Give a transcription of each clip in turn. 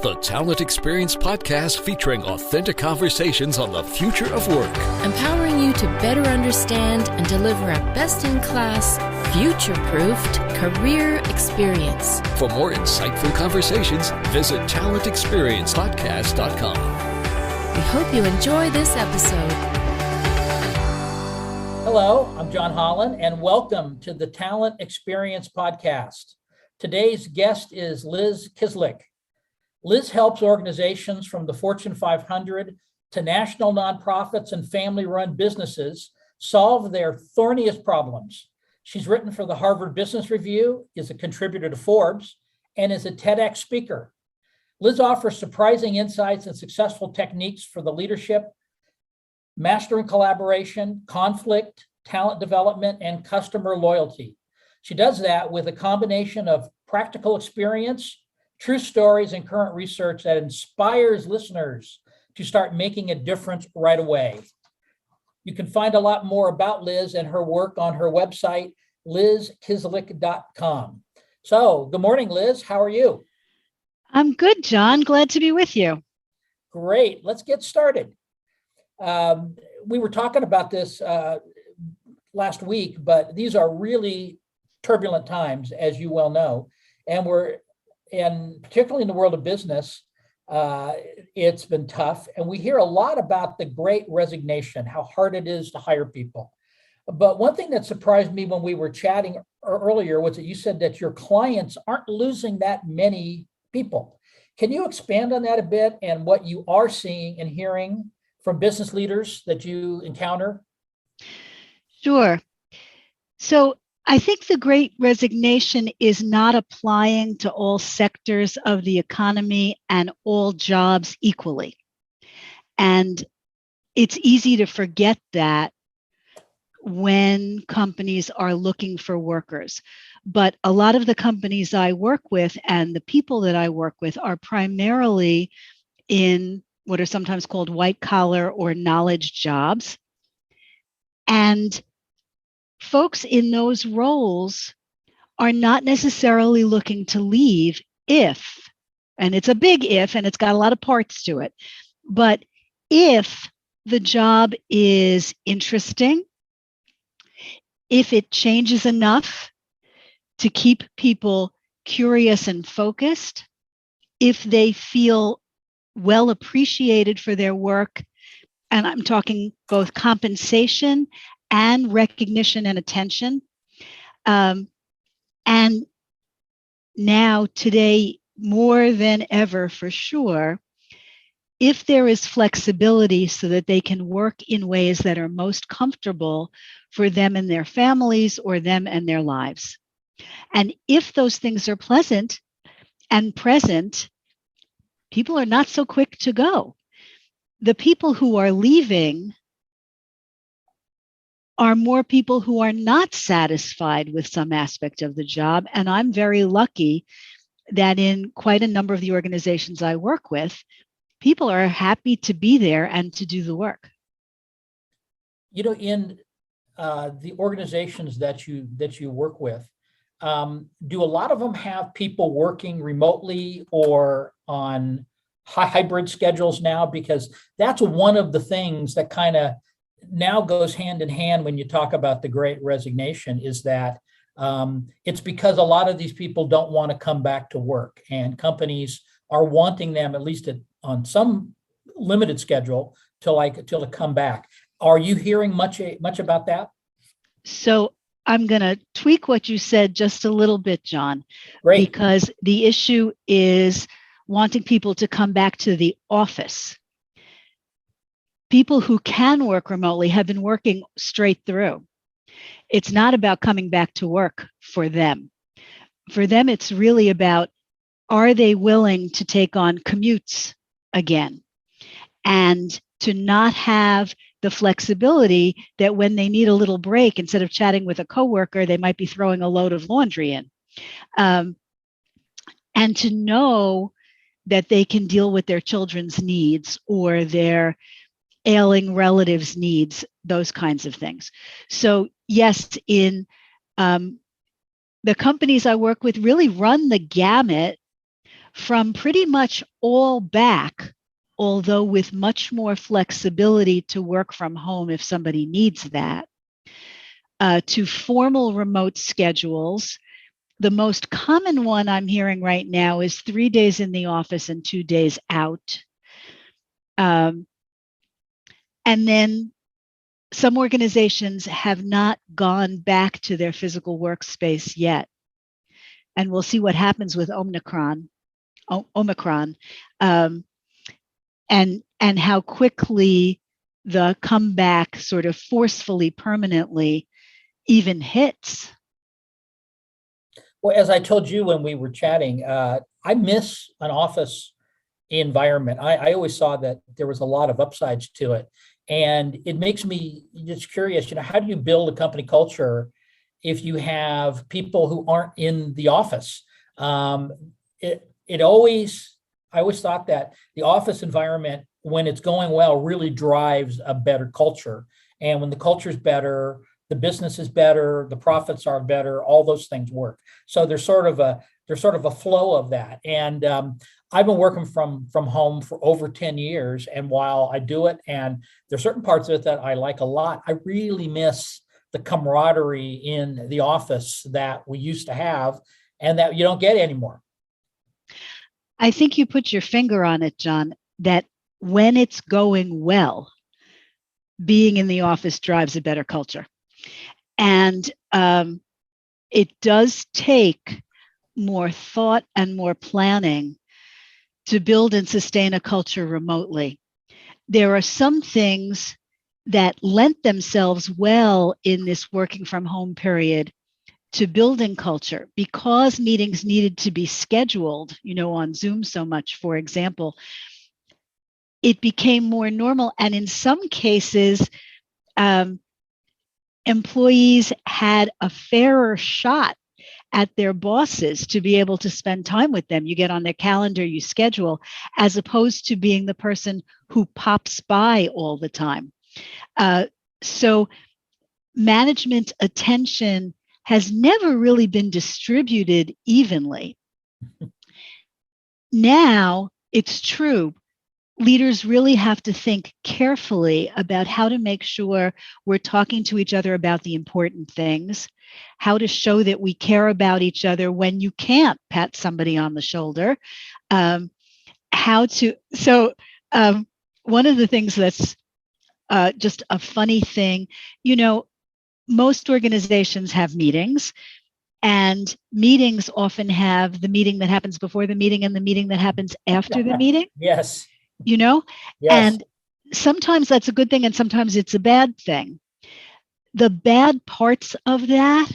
the Talent Experience podcast featuring authentic conversations on the future of work. Empowering you to better understand and deliver a best-in-class, future-proofed career experience. For more insightful conversations, visit talentexperiencepodcast.com. We hope you enjoy this episode. Hello, I'm John Hollon, and welcome to the Talent Experience podcast. Today's guest is Liz Kislik. Liz helps organizations from the Fortune 500 to national nonprofits and family-run businesses solve their thorniest problems. She's written for the Harvard Business Review, is a contributor to Forbes, and is a TEDx speaker. Liz offers surprising insights and successful techniques for the leadership, mastering collaboration, conflict, talent development, and customer loyalty. She does that with a combination of practical experience, true stories, and current research that inspires listeners to start making a difference right away. You can find a lot more about Liz and her work on her website, lizkislik.com. So, good morning, Liz. How are you? I'm good, John. Glad to be with you. Great. Let's get started. We were talking about this last week, but these are really turbulent times, as you well know, and particularly in the world of business, it's been tough. And we hear a lot about the Great Resignation, how hard it is to hire people. But one thing that surprised me when we were chatting earlier was that you said that your clients aren't losing that many people. Can you expand on that a bit and what you are seeing and hearing from business leaders that you encounter? Sure. So I think the Great Resignation is not applying to all sectors of the economy and all jobs equally. And it's easy to forget that when companies are looking for workers. But a lot of the companies I work with and the people that I work with are primarily in what are sometimes called white collar or knowledge jobs. And folks in those roles are not necessarily looking to leave if, and it's a big if, and it's got a lot of parts to it, but if the job is interesting, if it changes enough to keep people curious and focused, if they feel well appreciated for their work, and I'm talking both compensation and recognition and attention. And now today, more than ever, for sure, if there is flexibility so that they can work in ways that are most comfortable for them and their families or them and their lives. And if those things are pleasant and present, people are not so quick to go. The people who are leaving are more people who are not satisfied with some aspect of the job. And I'm very lucky that in quite a number of the organizations I work with, people are happy to be there and to do the work. You know, in the organizations that you work with, do a lot of them have people working remotely or on hybrid schedules now? Because that's one of the things that kind of now goes hand in hand when you talk about the Great Resignation, is that it's because a lot of these people don't want to come back to work, and companies are wanting them, at least on some limited schedule, to come back. Are you hearing much about that? So I'm going to tweak what you said just a little bit, John. Great. Because the issue is wanting people to come back to the office. People who can work remotely have been working straight through. It's not about coming back to work for them. For them, it's really about, are they willing to take on commutes again? And to not have the flexibility that when they need a little break, instead of chatting with a coworker, they might be throwing a load of laundry in. And to know that they can deal with their children's needs or their ailing relatives' needs, those kinds of things. So yes, in the companies I work with really run the gamut from pretty much all back, although with much more flexibility to work from home if somebody needs that, to formal remote schedules. The most common one I'm hearing right now is 3 days in the office and 2 days out. And then some organizations have not gone back to their physical workspace yet. And we'll see what happens with Omicron, and how quickly the comeback sort of forcefully, permanently even hits. Well, as I told you when we were chatting, I miss an office environment. I always saw that there was a lot of upsides to it. And it makes me just curious, how do you build a company culture if you have people who aren't in the office? I always thought that the office environment, when it's going well, really drives a better culture. And when the culture is better, the business is better, the profits are better, all those things work. So there's sort of a flow of that. And I've been working from home for over 10 years. And while I do it, and there's certain parts of it that I like a lot, I really miss the camaraderie in the office that we used to have and that you don't get anymore. I think you put your finger on it, John, that when it's going well, being in the office drives a better culture. And it does take more thought and more planning to build and sustain a culture remotely. There are some things that lent themselves well in this working from home period to building culture, because meetings needed to be scheduled, on Zoom so much, for example. It became more normal. And in some cases, employees had a fairer shot at their bosses to be able to spend time with them. You get on their calendar, you schedule, as opposed to being the person who pops by all the time. So management attention has never really been distributed evenly. Now, it's true. Leaders really have to think carefully about how to make sure we're talking to each other about the important things, how to show that we care about each other when you can't pat somebody on the shoulder, one of the things that's just a funny thing, most organizations have meetings, and meetings often have the meeting that happens before the meeting and the meeting that happens after the meeting. Yes. Yes. And sometimes that's a good thing and sometimes it's a bad thing. The bad parts of that,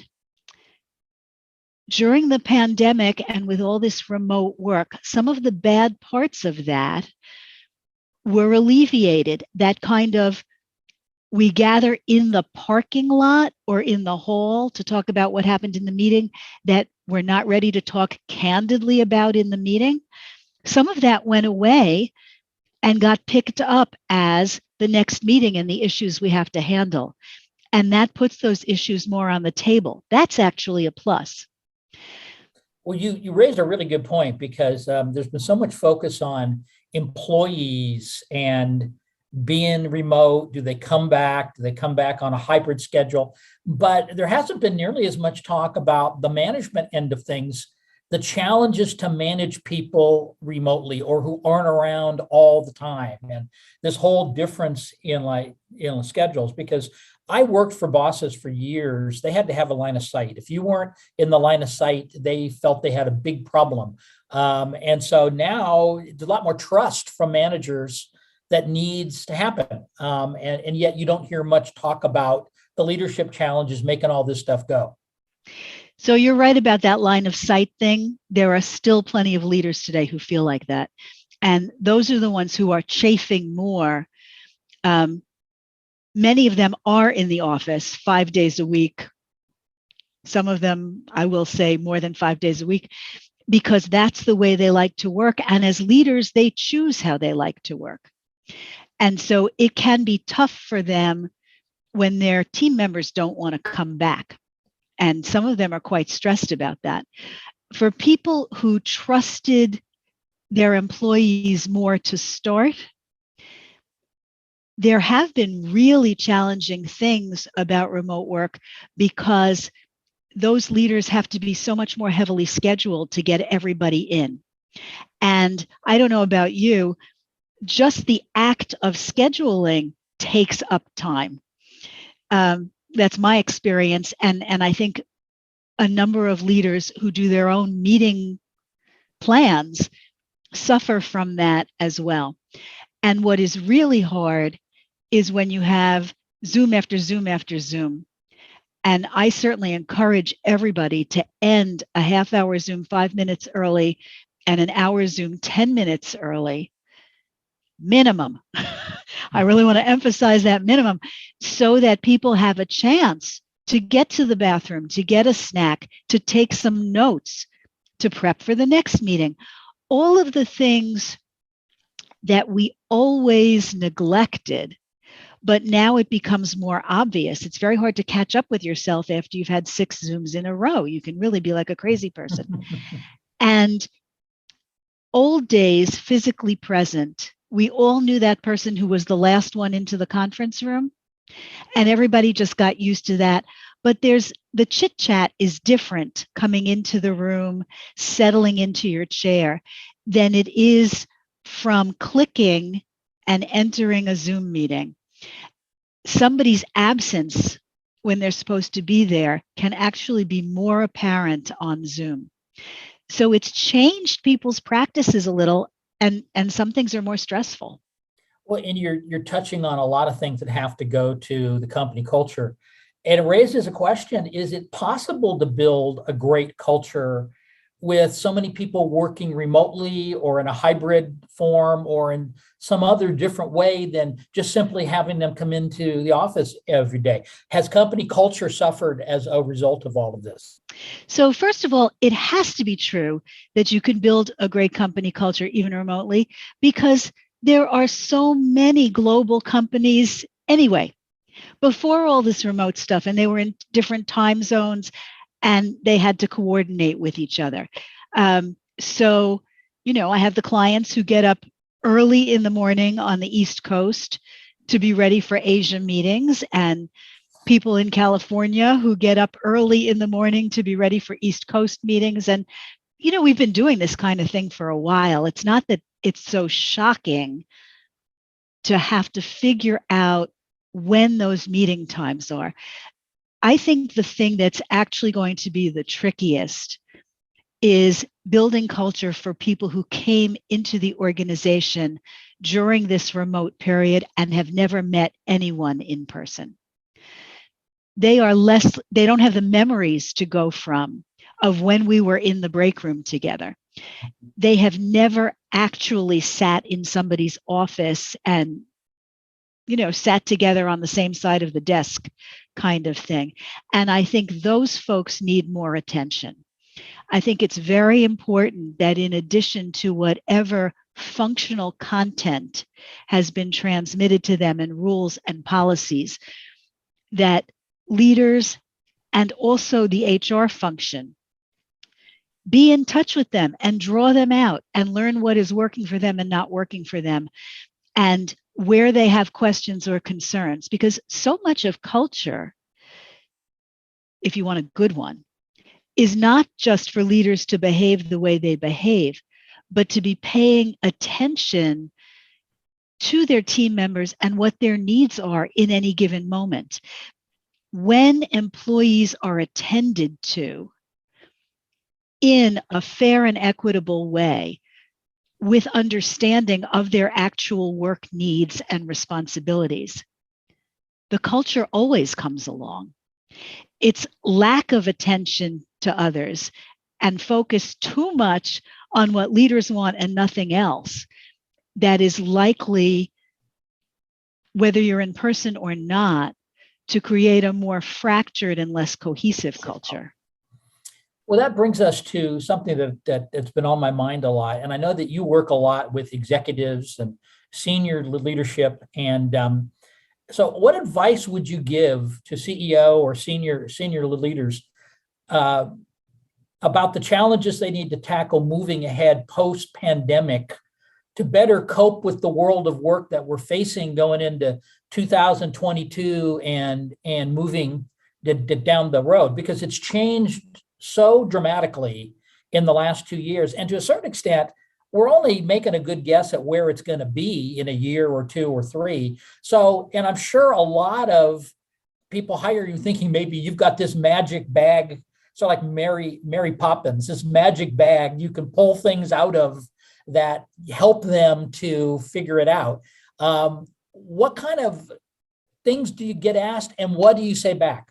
during the pandemic and with all this remote work, some of the bad parts of that were alleviated. That kind of, we gather in the parking lot or in the hall to talk about what happened in the meeting that we're not ready to talk candidly about in the meeting. Some of that went away and got picked up as the next meeting and the issues we have to handle. And that puts those issues more on the table. That's actually a plus. Well, you raised a really good point, because there's been so much focus on employees and being remote. Do they come back? Do they come back on a hybrid schedule? But there hasn't been nearly as much talk about the management end of things, the challenges to manage people remotely or who aren't around all the time, and this whole difference in schedules. Because I worked for bosses for years. They had to have a line of sight. If you weren't in the line of sight, they felt they had a big problem. And so now there's a lot more trust from managers that needs to happen. And yet you don't hear much talk about the leadership challenges making all this stuff go. So you're right about that line of sight thing. There are still plenty of leaders today who feel like that. And those are the ones who are chafing more. Many of them are in the office 5 days a week. Some of them, I will say, more than 5 days a week, because that's the way they like to work. And as leaders, they choose how they like to work. And so it can be tough for them when their team members don't want to come back. And some of them are quite stressed about that. For people who trusted their employees more to start. There have been really challenging things about remote work because those leaders have to be so much more heavily scheduled to get everybody in. And I don't know about you, just the act of scheduling takes up time. That's my experience. And I think a number of leaders who do their own meeting plans suffer from that as well. And what is really hard is when you have Zoom after Zoom after Zoom. And I certainly encourage everybody to end a half-hour Zoom 5 minutes early and an hour Zoom 10 minutes early, minimum. I really want to emphasize that minimum, so that people have a chance to get to the bathroom, to get a snack, to take some notes, to prep for the next meeting. All of the things that we always neglected, but now it becomes more obvious. It's very hard to catch up with yourself after you've had 6 Zooms in a row. You can really be like a crazy person. And old days, physically present, we all knew that person who was the last one into the conference room, and everybody just got used to that. But the chit chat is different coming into the room, settling into your chair, than it is from clicking and entering a Zoom meeting. Somebody's absence when they're supposed to be there can actually be more apparent on Zoom. So it's changed people's practices a little, and some things are more stressful. Well, and you're touching on a lot of things that have to go to the company culture. And it raises a question, is it possible to build a great culture with so many people working remotely or in a hybrid form or in some other different way than just simply having them come into the office every day? Has company culture suffered as a result of all of this? So first of all, it has to be true that you can build a great company culture even remotely, because there are so many global companies anyway. Before all this remote stuff, and they were in different time zones, and they had to coordinate with each other. So, I have the clients who get up early in the morning on the East Coast to be ready for Asia meetings, and people in California who get up early in the morning to be ready for East Coast meetings. And, we've been doing this kind of thing for a while. It's not that it's so shocking to have to figure out when those meeting times are. I think the thing that's actually going to be the trickiest is building culture for people who came into the organization during this remote period and have never met anyone in person. They don't have the memories to go from of when we were in the break room together. They have never actually sat in somebody's office and sat together on the same side of the desk kind of thing. And I think those folks need more attention. I think it's very important that in addition to whatever functional content has been transmitted to them in rules and policies, that leaders and also the HR function be in touch with them and draw them out and learn what is working for them and not working for them, and where they have questions or concerns. Because so much of culture, if you want a good one, is not just for leaders to behave the way they behave, but to be paying attention to their team members and what their needs are in any given moment. When employees are attended to in a fair and equitable way, with understanding of their actual work needs and responsibilities, the culture always comes along. It's lack of attention to others and focus too much on what leaders want and nothing else that is likely, whether you're in person or not, to create a more fractured and less cohesive culture. Well, that brings us to something that's been on my mind a lot. And I know that you work a lot with executives and senior leadership. And so what advice would you give to CEO or senior leaders on about the challenges they need to tackle moving ahead post-pandemic to better cope with the world of work that we're facing going into 2022 and moving down the road, because it's changed so dramatically in the last 2 years. And to a certain extent, we're only making a good guess at where it's going to be in a year or two or three. So, and I'm sure a lot of people hire you thinking maybe you've got this magic bag, so like Mary Poppins, this magic bag you can pull things out of that help them to figure it out. What kind of things do you get asked, and what do you say back?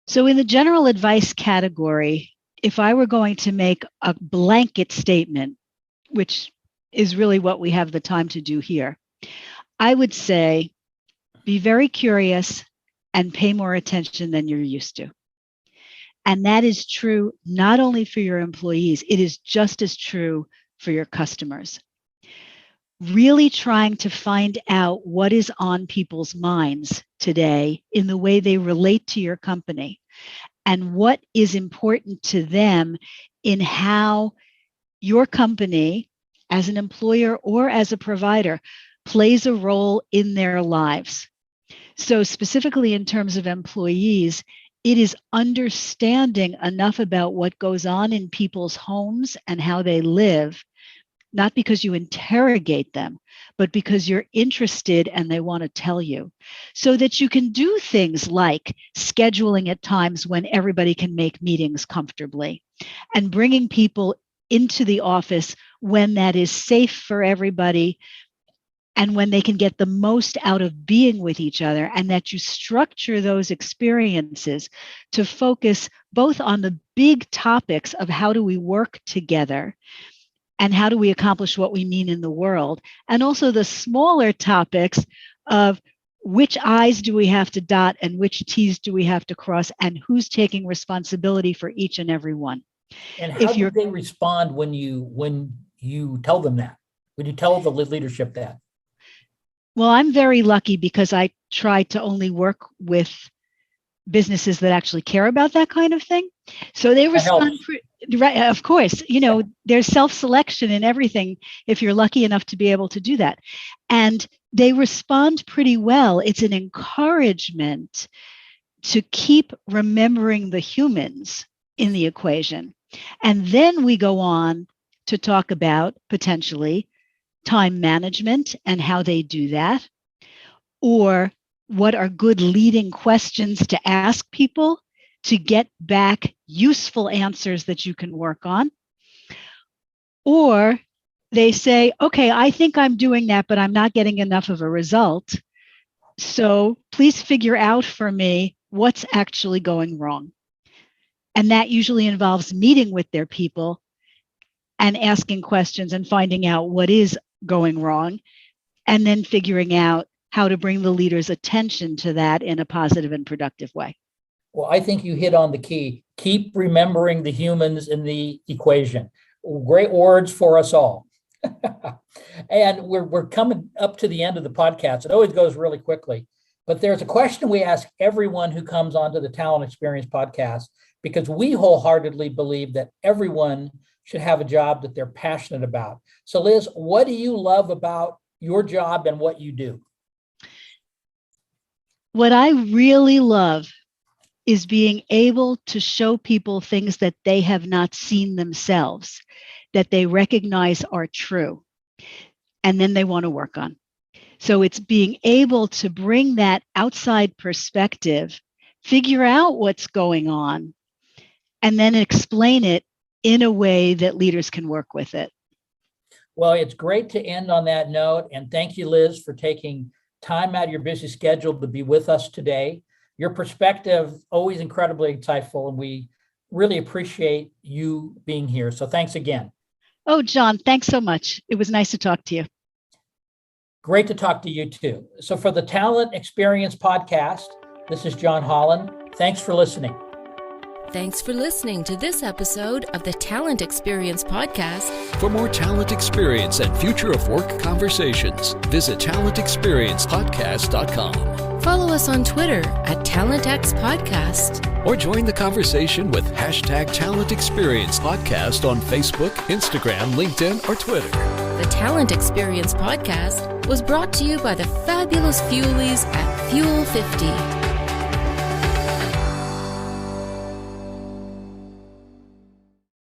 So in the general advice category, if I were going to make a blanket statement, which is really what we have the time to do here, I would say be very curious and pay more attention than you're used to. And that is true not only for your employees, it is just as true for your customers. Really trying to find out what is on people's minds today in the way they relate to your company, and what is important to them in how your company, as an employer or as a provider, plays a role in their lives. So specifically in terms of employees, it is understanding enough about what goes on in people's homes and how they live, not because you interrogate them, but because you're interested and they want to tell you, so that you can do things like scheduling at times when everybody can make meetings comfortably, and bringing people into the office when that is safe for everybody and when they can get the most out of being with each other, and that you structure those experiences to focus both on the big topics of how do we work together and how do we accomplish what we mean in the world, and also the smaller topics of which I's do we have to dot and which T's do we have to cross, and who's taking responsibility for each and every one. And how do they respond when you tell them that? When you tell the leadership that? Well, I'm very lucky because I try to only work with businesses that actually care about that kind of thing. So they respond, right? Of course, there's self-selection in everything if you're lucky enough to be able to do that. And they respond pretty well. It's an encouragement to keep remembering the humans in the equation. And then we go on to talk about potentially time management and how they do that, or what are good leading questions to ask people to get back useful answers that you can work on. Or they say, okay, I think I'm doing that, but I'm not getting enough of a result. So please figure out for me what's actually going wrong. And that usually involves meeting with their people and asking questions and finding out what is going wrong, and then figuring out how to bring the leader's attention to that in a positive and productive way. Well, I think you hit on the key. Keep remembering the humans in the equation. Great words for us all. And we're coming up to the end of the podcast. It always goes really quickly, but there's a question we ask everyone who comes onto the Talent Experience podcast, because we wholeheartedly believe that everyone should have a job that they're passionate about. So Liz, what do you love about your job and what you do? What I really love is being able to show people things that they have not seen themselves, that they recognize are true, and then they want to work on. So it's being able to bring that outside perspective, figure out what's going on, and then explain it in a way that leaders can work with it. Well, it's great to end on that note. And thank you, Liz, for taking time out of your busy schedule to be with us today. Your perspective, always incredibly insightful, and we really appreciate you being here. So thanks again. Oh, John, thanks so much. It was nice to talk to you. Great to talk to you too. So for the Talent Experience podcast, this is John Hollon. Thanks for listening. Thanks for listening to this episode of the Talent Experience Podcast. For more talent experience and future of work conversations, visit talentexperiencepodcast.com. Follow us on Twitter at TalentX Or join the conversation with hashtag Talent Experience Podcast on Facebook, Instagram, LinkedIn, or Twitter. The Talent Experience Podcast was brought to you by the fabulous Fuelies at Fuel 50.